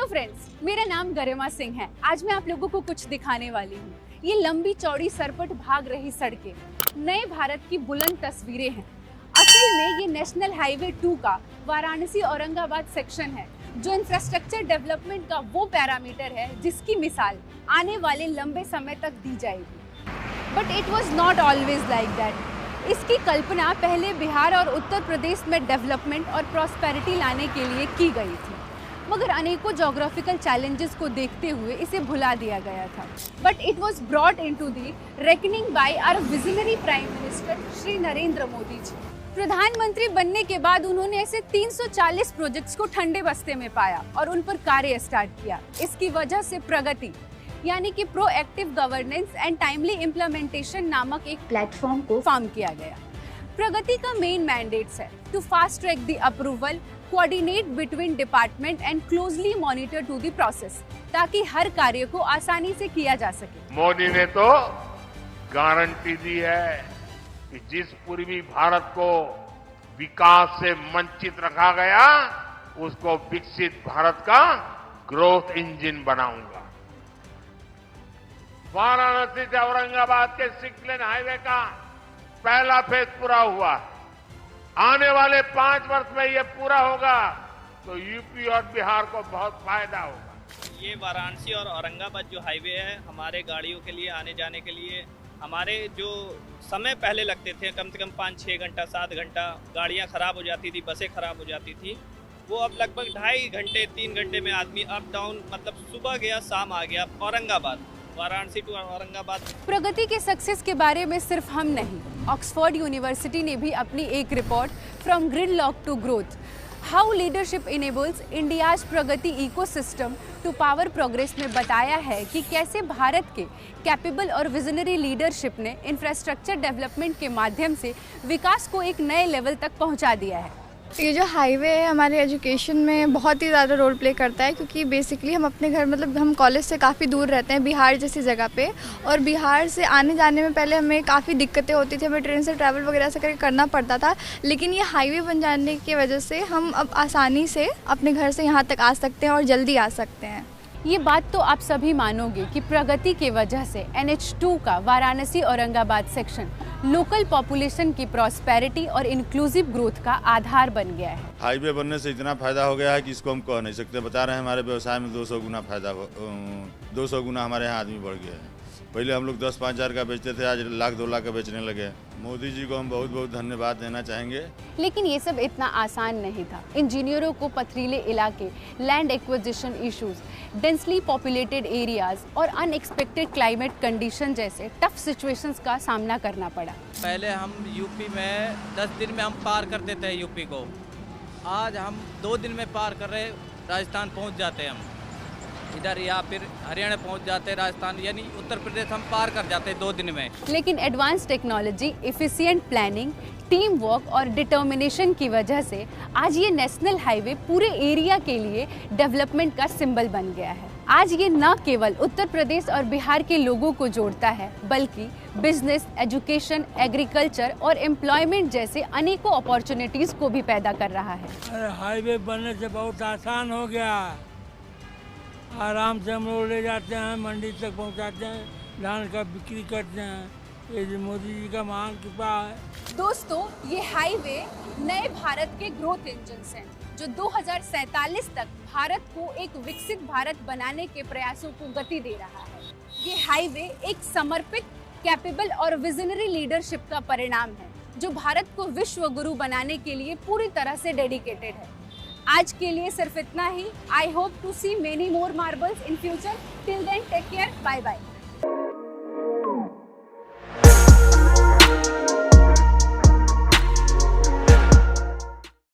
Friends, मेरा नाम गरिमा सिंह है। आज मैं आप लोगों को कुछ दिखाने वाली हूँ। ये लंबी चौड़ी सरपट भाग रही सड़कें नए भारत की बुलंद तस्वीरें हैं। असल में ये नेशनल हाईवे 2 का वाराणसी औरंगाबाद सेक्शन है, जो इंफ्रास्ट्रक्चर डेवलपमेंट का वो पैरामीटर है जिसकी मिसाल आने वाले लंबे समय तक दी जाएगी। But it was not always like that. इसकी कल्पना पहले बिहार और उत्तर प्रदेश में डेवलपमेंट और प्रॉस्पेरिटी लाने के लिए की गई थी, मगर अनेकों जोग्राफिकल चैलेंजेस को देखते हुए इसे भुला दिया गया था। But it was brought into the reckoning by our visionary prime minister Shri Narendra Modi ji. प्रधानमंत्री बनने के बाद उन्होंने ऐसे 340 प्रोजेक्ट्स को ठंडे बस्ते में पाया और उन पर कार्य स्टार्ट किया। इसकी वजह से प्रगति यानी कि proactive governance and timely implementation नामक एक प्लेटफॉर्म को फॉर्म किया गया। प्रगति का मेन मैंडेट्स है to fast track the approval, coordinate between department and closely monitor to the process, ताकि हर कार्य को आसानी से किया जा सके। मोदी ने तो गारंटी दी है कि जिस पूर्वी भारत को विकास से वंचित रखा गया, उसको विकसित भारत का ग्रोथ इंजन बनाऊंगा। वाराणसी से औरंगाबाद के 6 लेन हाईवे का पहला फेज पूरा हुआ। आने वाले 5 वर्ष में ये पूरा होगा तो यूपी और बिहार को बहुत फायदा होगा। ये वाराणसी और औरंगाबाद जो हाईवे है, हमारे गाड़ियों के लिए आने जाने के लिए हमारे जो समय पहले लगते थे कम से कम 5-6 घंटा 7 घंटा, गाड़ियां खराब हो जाती थी, बसें खराब हो जाती थी, वो अब लगभग 2.5 घंटे 3 घंटे में आदमी अप डाउन, मतलब सुबह गया शाम आ गया। औरंगाबाद, वाराणसी टू औरंगाबाद। प्रगति के सक्सेस के बारे में सिर्फ हम नहीं, ऑक्सफोर्ड यूनिवर्सिटी ने भी अपनी एक report from gridlock to growth, how leadership enables India's Pragati ecosystem to power progress में बताया है कि कैसे भारत के कैपेबल और विजनरी लीडरशिप ने इंफ्रास्ट्रक्चर डेवलपमेंट के माध्यम से विकास को एक नए लेवल तक पहुंचा दिया है। ये जो हाईवे है हमारे एजुकेशन में बहुत ही ज़्यादा रोल प्ले करता है, क्योंकि बेसिकली हम अपने घर, मतलब हम कॉलेज से काफ़ी दूर रहते हैं, बिहार जैसी जगह पे, और बिहार से आने जाने में पहले हमें काफ़ी दिक्कतें होती थी, हमें ट्रेन से ट्रैवल वगैरह से करके करना पड़ता था। लेकिन ये हाईवे बन जाने की वजह से हम अब आसानी से अपने घर से यहाँ तक आ सकते हैं और जल्दी आ सकते हैं। ये बात तो आप सभी मानोगे कि प्रगति के वजह से NH2 का Varanasi Aurangabad section local population की प्रॉस्पेरिटी और इंक्लूसिव ग्रोथ का आधार बन गया है। हाईवे बनने से इतना फायदा हो गया है कि इसको हम कह नहीं सकते। बता रहे हैं हमारे व्यवसाय में 200 गुना फायदा, 200 गुना हमारे यहाँ आदमी बढ़ गया है। पहले हम लोग 10-5 हज़ार का बेचते थे, आज 1-2 लाख का बेचने लगे। मोदी जी को हम बहुत बहुत धन्यवाद देना चाहेंगे। लेकिन ये सब इतना आसान नहीं था। इंजीनियरों को पथरीले इलाके, land acquisition issues, densely populated areas और अनएक्सपेक्टेड क्लाइमेट कंडीशन जैसे टफ सिचुएशंस का सामना करना पड़ा। पहले हम यूपी में 10 दिन में हम पार करते थे यूपी को, आज हम 2 दिन में पार कर रहे, राजस्थान पहुंच जाते हैं हम इधर, या फिर हरियाणा पहुंच जाते, राजस्थान यानी उत्तर प्रदेश हम पार कर जाते 2 दिन में। लेकिन advance technology, efficient planning, team work और डिटर्मिनेशन की वजह से आज ये नेशनल हाईवे पूरे एरिया के लिए डेवलपमेंट का सिंबल बन गया है। आज ये न केवल उत्तर प्रदेश और बिहार के लोगों को जोड़ता है, बल्कि बिजनेस, एजुकेशन, एग्रीकल्चर और एम्प्लॉयमेंट जैसे अनेकों अपॉर्चुनिटीज को भी पैदा कर रहा है। अरे हाईवे बनने से बहुत आसान हो गया, आराम से हम लोग ले जाते हैं, मंडी तक पहुंचाते हैं, धान का बिक्री करते हैं। ये मोदी जी का महान कृपा है। दोस्तों, ये हाईवे नए भारत के ग्रोथ इंजन्स हैं, जो 2047 तक भारत को एक विकसित भारत बनाने के प्रयासों को गति दे रहा है। ये हाईवे एक समर्पित, कैपेबल और विजनरी लीडरशिप का परिणाम है, जो भारत को विश्व गुरु बनाने के लिए पूरी तरह से डेडिकेटेड है। आज के लिए सिर्फ इतना ही। I hope to see many more marbles in future. Till then take care, bye bye.